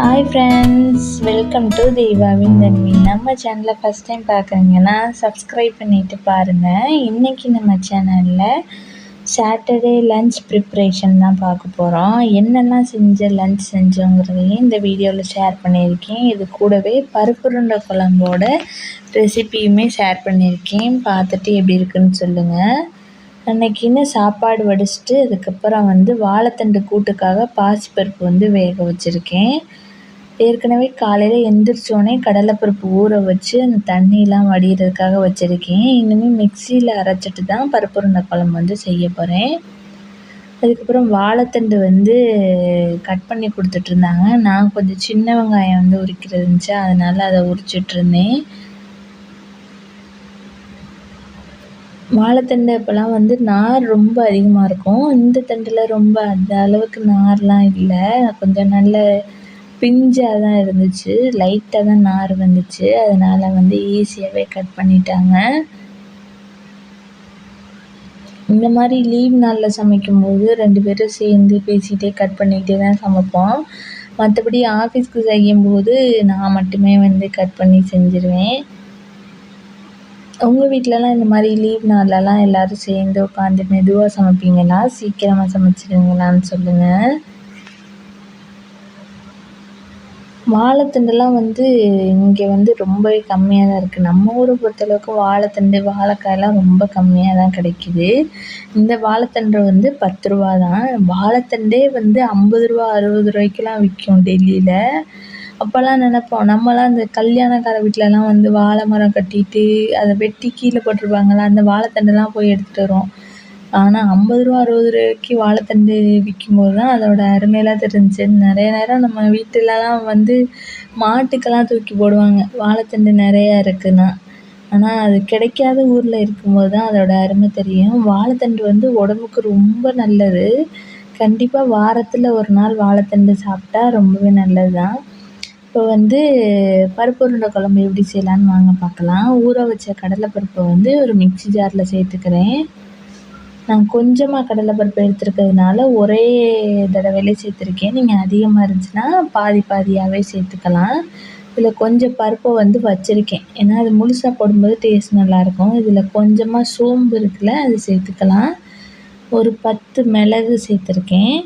Hi friends, welcome to தெய்வாவின் தன்வி. நம்ம சேனலை first time பார்க்குறீங்கன்னா சப்ஸ்கிரைப் பண்ணிவிட்டு பாருங்கள். இன்றைக்கி நம்ம சேனலில் சாட்டர்டே லன்ச் ப்ரிப்ரேஷன் தான் பார்க்க போகிறோம். என்னெல்லாம் லன்ச் செஞ்சோங்கிறதையும் இந்த வீடியோவில் ஷேர் பண்ணியிருக்கேன். இது கூடவே பருப்புருண்டை குழம்போட ரெசிபியுமே ஷேர் பண்ணியிருக்கேன். பார்த்துட்டு எப்படி இருக்குன்னு சொல்லுங்கள். அன்றைக்கின்னு சாப்பாடு வடிச்சிட்டு அதுக்கப்புறம் வாழைத்தண்டு கூட்டுக்காக பாசிப்பருப்பு வேக வச்சுருக்கேன். ஏற்கனவே காலையில் எந்திரிச்சோடனே கடலைப்பருப்பு ஊற வச்சு அந்த தண்ணியெலாம் வடிகிறதுக்காக வச்சுருக்கேன். இனிமேல் மிக்சியில் அரைச்சிட்டு தான் பருப்புருண்டை குழம்பு செய்ய போகிறேன். அதுக்கப்புறம் வாழைத்தண்டு கட் பண்ணி கொடுத்துட்ருந்தாங்க. நான் கொஞ்சம் சின்ன வெங்காயம் உரிக்கிறது இருந்துச்சு, அதனால் அதை உரிச்சிட்ருந்தேன். வாழைத்தண்டு அப்போல்லாம் நார் ரொம்ப அதிகமாக இருக்கும். இந்த தண்டில் ரொம்ப அந்த அளவுக்கு நார்லாம் இல்லை, கொஞ்சம் நல்ல பிஞ்சாக தான் இருந்துச்சு. லைட்டாக தான் நார் வந்துச்சு. அதனால் ஈஸியாகவே கட் பண்ணிட்டாங்க. இந்த மாதிரி லீவ் நாளில் சமைக்கும்போது 2 பேரும் சேர்ந்து பேசிகிட்டே கட் பண்ணிக்கிட்டே தான் சமைப்போம். மற்றபடி ஆஃபீஸ்க்கு செய்யும்போது நான் மட்டுமே கட் பண்ணி செஞ்சுருவேன். உங்கள் வீட்டிலலாம் இந்த மாதிரி லீவ் நாள்லலாம் எல்லோரும் சேர்ந்து உட்காந்து மெதுவாக சமைப்பீங்களா? சீக்கிரமாக சமைச்சிடுவீங்களான்னு சொல்லுங்கள். வாழைத்தண்டுலாம் இங்கே ரொம்பவே கம்மியாக தான் இருக்குது. நம்ம ஊரை பொறுத்தளவுக்கு வாழைத்தண்டு, வாழைக்காயெல்லாம் ரொம்ப கம்மியாக தான் கிடைக்கிது. இந்த வாழைத்தண்டு 10 ரூபா தான். வாழைத்தண்டே 50 ரூபா 60 ரூபாய்க்கெலாம் விற்கும் டெல்லியில். அப்போல்லாம் நினப்போம், நம்மலாம் இந்த கல்யாணக்கார வீட்டிலலாம் வாழை மரம் கட்டிட்டு அதை வெட்டி கீழே போட்டிருப்பாங்கள்ல, அந்த வாழைத்தண்டெல்லாம் போய் எடுத்துகிட்டு வருவோம். ஆனால் 50 ரூபா 60 ரூபாய்க்கு வாழைத்தண்டு விற்கும்போது தான் அதோட அருமையெல்லாம் தெரிஞ்சுச்சு. நிறைய நேரம் நம்ம வீட்டிலலாம் மாட்டுக்கெல்லாம் தூக்கி போடுவாங்க, வாழைத்தண்டு நிறையா இருக்குன்னா. ஆனால் அது கிடைக்காத ஊரில் இருக்கும்போது தான் அதோட அருமை தெரியும். வாழைத்தண்டு உடம்புக்கு ரொம்ப நல்லது. கண்டிப்பாக வாரத்தில் ஒரு நாள் வாழைத்தண்டு சாப்பிட்டா ரொம்பவே நல்லது தான். இப்போ பருப்புருண்டை குழம்பு எப்படி செய்யலான்னு வாங்க பார்க்கலாம். ஊற வச்ச கடலைப்பருப்பை ஒரு மிக்ஸி ஜாரில் சேர்த்துக்கிறேன். நான் கொஞ்சமாக கடலைப்பருப்பு எடுத்துருக்கிறதுனால ஒரே தடவையிலே சேர்த்துருக்கேன். நீங்கள் அதிகமாக இருந்துச்சுன்னா பாதி பாதியாகவே சேர்த்துக்கலாம். இதில் கொஞ்சம் பருப்பை வச்சுருக்கேன், ஏன்னா அது முழுசாக போடும்போது டேஸ்ட் நல்லாயிருக்கும். இதில் கொஞ்சமாக சோம்பு இருக்குல்ல, அது சேர்த்துக்கலாம். ஒரு 10 மிளகு சேர்த்துருக்கேன்.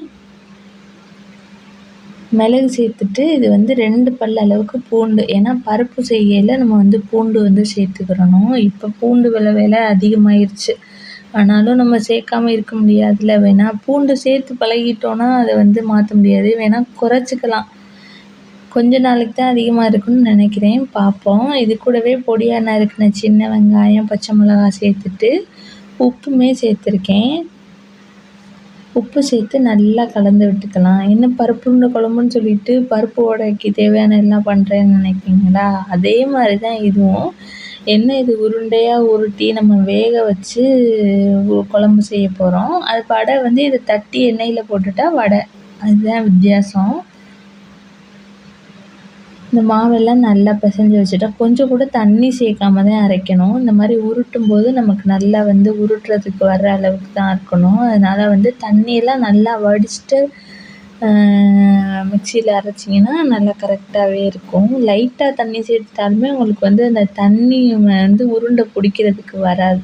மிளகு சேர்த்துட்டு இது 2 பல் அளவுக்கு பூண்டு, ஏன்னா பருப்பு செய்கையில் நம்ம பூண்டு சேர்த்துக்கிறணும். இப்போ பூண்டு விலை அதிகமாகிருச்சு, ஆனாலும் நம்ம சேர்க்காம இருக்க முடியாதுல்ல. வேணால் பூண்டு சேர்த்து பழகிட்டோன்னா அதை மாற்ற முடியாது. வேணால் குறைச்சிக்கலாம். கொஞ்ச நாளைக்கு தான் அதிகமாக இருக்குன்னு நினைக்கிறேன், பார்ப்போம். இது கூடவே பொடியாக நறுக்கின சின்ன வெங்காயம், பச்சை மிளகாய் சேர்த்துட்டு உப்புமே சேர்த்துருக்கேன். உப்பு சேர்த்து நல்லா கலந்து விட்டுக்கலாம். என்ன பருப்புருண்டை குழம்புன்னு சொல்லிட்டு பருப்பு வடைக்கு தேவையான எல்லாம் பண்ணுறேன்னு நினைப்பீங்களா? அதே மாதிரி தான் இதுவும். என்ன இது உருண்டையாக உருட்டி நம்ம வேக வச்சு குழம்பு செய்ய போகிறோம். அது வடை இதை தட்டி எண்ணெயில் போட்டுட்டா வடை, அதுதான் வித்தியாசம். இந்த மாவெல்லாம் நல்லா பிசைஞ்சு வச்சுட்டா கொஞ்சம் கூட தண்ணி சேர்க்காம தான் அரைக்கணும். இந்த மாதிரி உருட்டும் போது நமக்கு நல்லா உருட்டுறதுக்கு வர்ற அளவுக்கு தான் இருக்கணும். அதனால் தண்ணியெல்லாம் நல்லா வடிச்சிட்டு மிக்சியில் அரைச்சிங்கன்னா நல்லா கரெக்டாகவே இருக்கும். லைட்டாக தண்ணி சேர்த்துட்டாலுமே உங்களுக்கு அந்த தண்ணி உருண்டை பிடிக்கிறதுக்கு வராது.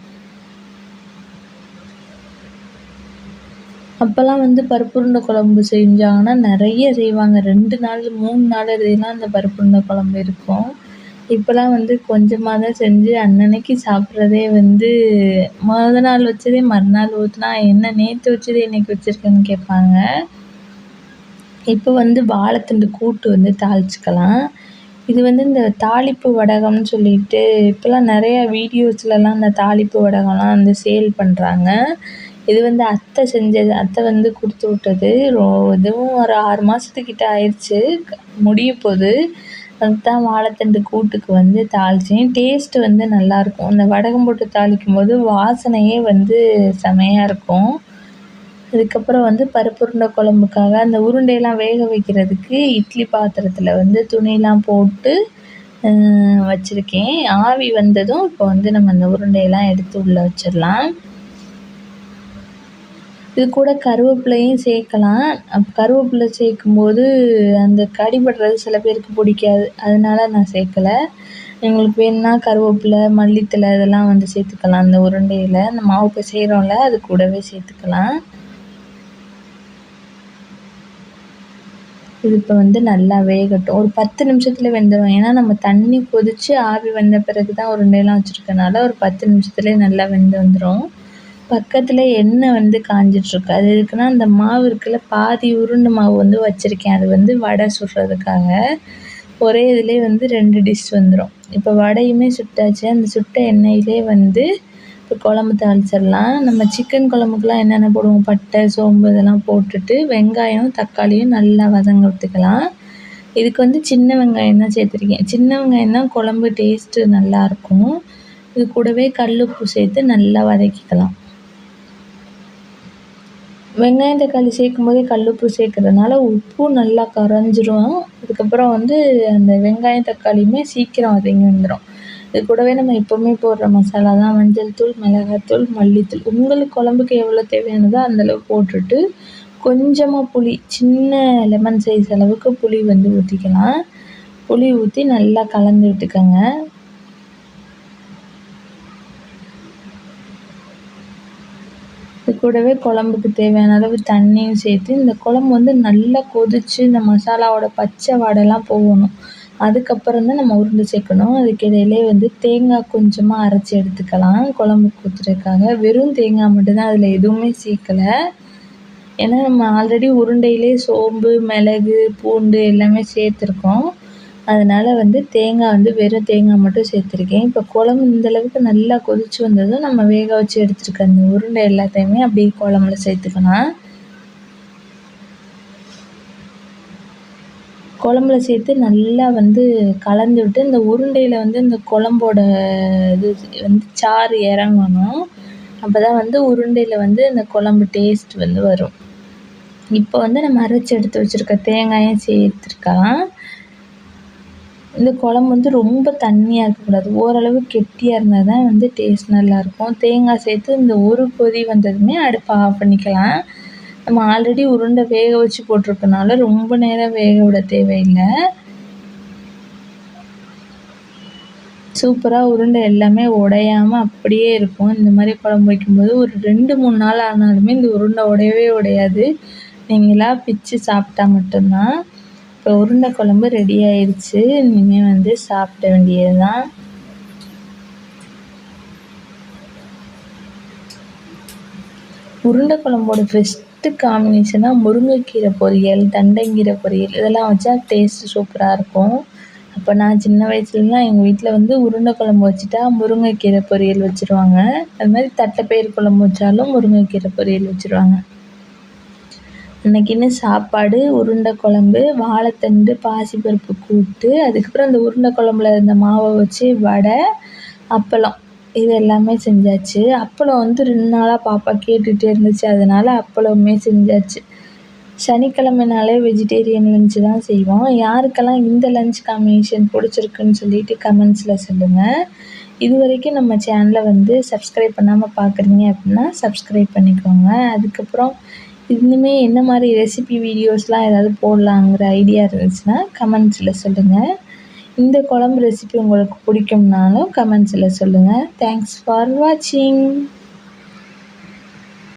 அப்போல்லாம் பருப்புருண்டை குழம்பு செஞ்சாங்கன்னா நிறைய செய்வாங்க. 2 நாள் 3 நாள் இதெல்லாம் அந்த பருப்புருண்டை குழம்பு இருக்கும். இப்போல்லாம் கொஞ்சமாக தான் செஞ்சு அன்னன்னைக்கு சாப்பிட்றதே மொத நாள் வச்சதே மறுநாள் ஊற்றினா என்ன நேற்று வச்சது இன்றைக்கி வச்சுருக்கேன்னு கேட்பாங்க. இப்போ வாழைத்தண்டு கூட்டு தாளிச்சிக்கலாம். இது இந்த தாளிப்பு வடகம்னு சொல்லிட்டு இப்போல்லாம் நிறையா வீடியோஸ்லலாம் இந்த தாளிப்பு வடகம்லாம் சேல் பண்ணுறாங்க. இது அத்தை செஞ்சது, அத்தை கொடுத்து விட்டது. இதுவும் ஒரு 6 மாதத்துக்கிட்ட ஆயிடுச்சு, முடிய போகுது. அதுதான் வாழைத்தண்டு கூட்டுக்கு தாளித்தேன். டேஸ்ட்டு நல்லாயிருக்கும். இந்த வடகம் போட்டு தாளிக்கும் போது வாசனையே செமையாக இருக்கும். அதுக்கப்புறம் பருப்புருண்டை குழம்புக்காக அந்த உருண்டையெல்லாம் வேக வைக்கிறதுக்கு இட்லி பாத்திரத்தில் துணியெலாம் போட்டு வச்சுருக்கேன். ஆவி வந்ததும் இப்போ நம்ம அந்த உருண்டையெல்லாம் எடுத்து உள்ளே வச்சிடலாம். இது கூட கருவேப்பிலையும் சேர்க்கலாம். கருவேப்பிலை சேர்க்கும்போது அந்த கடிபடுறது சில பேருக்கு பிடிக்காது. அதனால நான் சேர்க்கல. உங்களுக்கு வேணும்னா கருவேப்பிலை, மல்லித்தழை இதெல்லாம் வந்து சேர்த்துக்கலாம். அந்த உருண்டையில அந்த மாவு பிசைகிறோம்ல அது கூடவே சேர்த்துக்கலாம். இது இப்போ வந்து நல்லா வேகட்டும். ஒரு 10 நிமிஷத்துல வெந்துரும். ஏன்னா நம்ம தண்ணி கொதிச்சு ஆவி வந்த பிறகு தான் உருண்டையெல்லாம் வச்சுருக்கனால ஒரு 10 நிமிஷத்துலேயே நல்லா வெந்து வந்துரும். பக்கத்தில் எண்ணெய் வந்து காஞ்சிட்ருக்கு. அது எதுக்குன்னா அந்த மாவு இருக்குல்ல, பாதி உருண்டை மாவு வந்து வச்சுருக்கேன். அது வந்து வடை சுடுறதுக்காக. ஒரே இதிலே வந்து 2 டிஷ் வந்துடும். இப்போ வடையுமே சுட்டாச்சு. அந்த சுட்ட எண்ணெயிலே வந்து இப்போ குழம்பு தாளிச்சிடலாம். நம்ம சிக்கன் குழம்புக்குலாம் என்னென்ன போடுவோம், பட்டை, சோம்பு இதெல்லாம் போட்டுட்டு வெங்காயம், தக்காளியும் நல்லா வதங்க விட்டுக்கலாம். இதுக்கு வந்து சின்ன வெங்காயம் தான் சேர்த்துருக்கேன். சின்ன வெங்காயம் தான் குழம்பு டேஸ்ட்டு நல்லாயிருக்கும். இது கூடவே கல்லுப்பு சேர்த்து நல்லா வதக்கிக்கலாம். வெங்காயம், தக்காளி சேர்க்கும்போதே கல்லுப்பு சேர்க்கறதுனால உப்பும் நல்லா கரைஞ்சிரும். அதுக்கப்புறம் வந்து அந்த வெங்காயம், தக்காளியுமே சீக்கிரம் வதங்கி வந்துடும். இது கூடவே நம்ம எப்போவுமே போடுற மசாலா தான் மஞ்சள் தூள், மிளகாத்தூள், மல்லித்தூள். உங்களுக்கு குழம்புக்கு எவ்வளோ தேவையானதோ அந்தளவு போட்டுட்டு, கொஞ்சமாக புளி, சின்ன லெமன் சைஸ் அளவுக்கு புளி வந்து ஊற்றிக்கலாம். புளி ஊற்றி நல்லா கலந்து விட்டுக்கோங்க. இது கூடவே குழம்புக்கு தேவையான அளவு தண்ணியும் சேர்த்து இந்த குழம்பு வந்து நல்லா கொதித்து இந்த மசாலாவோட பச்சை வாடைலாம் போகணும். அதுக்கப்புறம் தான் நம்ம உருண்டை சேர்க்கணும். அதுக்கு இடையிலே வந்து தேங்காய் கொஞ்சமாக அரைச்சி எடுத்துக்கலாம் குழம்புக்கு ஊற்றுறதுக்காக. வெறும் தேங்காய் மட்டும்தான், அதில் எதுவுமே சேர்க்கலை. ஏன்னா நம்ம ஆல்ரெடி உருண்டையிலே சோம்பு, மிளகு, பூண்டு எல்லாமே சேர்த்துருக்கோம். அதனால் வந்து தேங்காய் வந்து வெறும் தேங்காய் மட்டும் சேர்த்துருக்கேன். இப்போ குழம்பு இந்தளவுக்கு நல்லா கொதித்து வந்ததும் நம்ம வேக வச்சு எடுத்துருக்க அந்த உருண்டை எல்லாத்தையுமே அப்படியே குழம்புல சேர்த்துக்கலாம். குழம்புல சேர்த்து நல்லா வந்து கலந்து விட்டு இந்த உருண்டையில் வந்து இந்த குழம்போட இது வந்து சாறு இறங்கணும். அப்போ தான் வந்து உருண்டையில் வந்து இந்த குழம்பு டேஸ்ட் வந்து வரும். இப்போ வந்து நம்ம அரைச்சி எடுத்து வச்சுருக்க தேங்காயும் சேர்த்துருக்கலாம். இந்த குழம்பு வந்து ரொம்ப தண்ணியாக இருக்கக்கூடாது. ஓரளவு கெட்டியாக இருந்தால் தான் வந்து டேஸ்ட் நல்லாயிருக்கும். தேங்காய் சேர்த்து இந்த ஒரு கொதி வந்ததுமே அடுப்பை ஆஃப் பண்ணிக்கலாம். நம்ம ஆல்ரெடி உருண்டை வேக வச்சு போட்டிருக்கனால ரொம்ப நேரம் வேக விட தேவையில்லை. சூப்பராக உருண்டை எல்லாமே உடையாமல் அப்படியே இருக்கும். இந்த மாதிரி குழம்பு வைக்கும்போது ஒரு 2-3 நாள் ஆனாலுமே இந்த உருண்டை உடையவே உடையாது. நீங்களா பிச்சு சாப்பிட்டா மட்டும்தான். இப்போ உருண்டை குழம்பு ரெடி ஆயிடுச்சு. இனிமேல் வந்து சாப்பிட வேண்டியது தான். உருண்டை குழம்போட பெஸ்ட்டு காம்பினேஷனாக முருங்கைக்கீரை பொரியல், தண்டங்கீரை பொரியல் இதெல்லாம் வச்சா டேஸ்ட்டு சூப்பராக இருக்கும். அப்போ நான் சின்ன வயசுலலாம் எங்கள் வீட்டில் வந்து உருண்டை குழம்பு வச்சுட்டா முருங்கைக்கீரை பொரியல் வச்சுருவாங்க. அது மாதிரி தட்டைப்பயிறு குழம்பு வச்சாலும் முருங்கைக்கீரை பொரியல் வச்சுருவாங்க. அன்றைக்கின்னு சாப்பாடு, உருண்டை குழம்பு, வாழைத்தண்டு, பாசிப்பருப்பு கூட்டு, அதுக்கப்புறம் அந்த உருண்டை குழம்புல இருந்த மாவை வச்சு வடை, அப்பளம் இது எல்லாமே செஞ்சாச்சு. அப்பளம் வந்து 2 நாளாக பாப்பா கேட்டுகிட்டே இருந்துச்சு. அதனால் அப்பளமுமே செஞ்சாச்சு. சனிக்கிழமைனாலே வெஜிடேரியன் லஞ்ச் தான் செய்வோம். யாருக்கெல்லாம் இந்த லஞ்ச் காம்பினேஷன் பிடிச்சிருக்குன்னு சொல்லிட்டு கமெண்ட்ஸில் சொல்லுங்கள். இதுவரைக்கும் நம்ம சேனலை வந்து சப்ஸ்கிரைப் பண்ணாமல் பார்க்குறீங்க அப்படின்னா சப்ஸ்கிரைப் பண்ணிக்கோங்க. அதுக்கப்புறம் இன்னுமே என்ன மாதிரி ரெசிபி வீடியோஸ்லாம் ஏதாவது போடலாங்கிற ஐடியா இருந்துச்சுன்னா கமெண்ட்ஸில் சொல்லுங்கள். இந்த குழம்பு ரெசிபி உங்களுக்கு பிடிக்கும்னாலும் கமெண்ட்ஸில் சொல்லுங்கள். தேங்க்ஸ் ஃபார் வாட்சிங்.